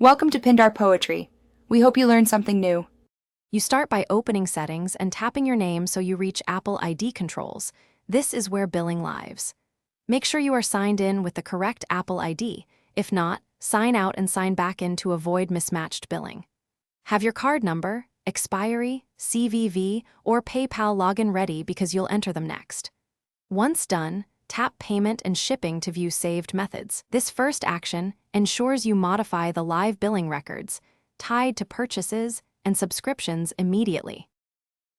Welcome to Pindar Poetry. We hope you learned something new. You start by opening Settings and tapping your name so you reach Apple ID controls. This is where billing lives. Make sure you are signed in with the correct Apple ID. If not, sign out and sign back in to avoid mismatched billing. Have your card number, expiry, CVV, or PayPal login ready because you'll enter them next. Once done, tap Payment and Shipping to view saved methods. This first action ensures you modify the live billing records tied to purchases and subscriptions immediately.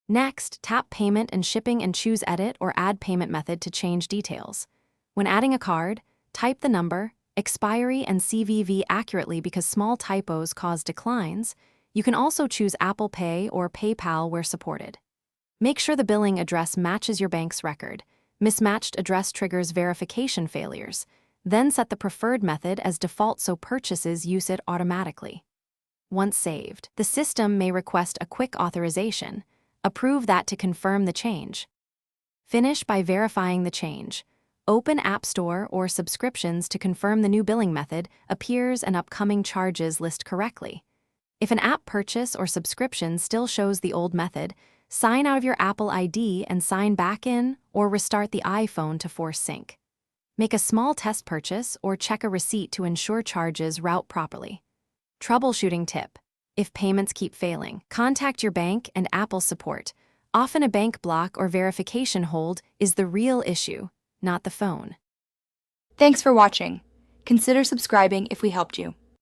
Next, tap Payment and Shipping and choose Edit or Add Payment Method to change details. When adding a card, type the number, expiry, and CVV accurately because small typos cause declines. You can also choose Apple Pay or PayPal where supported. Make sure the billing address matches your bank's record. Mismatched address triggers verification failures. Then set the preferred method as default so purchases use it automatically. Once saved, the system may request a quick authorization. Approve that to confirm the change. Finish by verifying the change. Open App Store or Subscriptions to confirm the new billing method appears and upcoming charges list correctly. If an app purchase or subscription still shows the old method, sign out of your Apple ID and sign back in or restart the iPhone to force sync. Make a small test purchase or check a receipt to ensure charges route properly. Troubleshooting tip. If payments keep failing, contact your bank and Apple support. Often a bank block or verification hold is the real issue, not the phone. Thanks for watching. Consider subscribing if we helped you.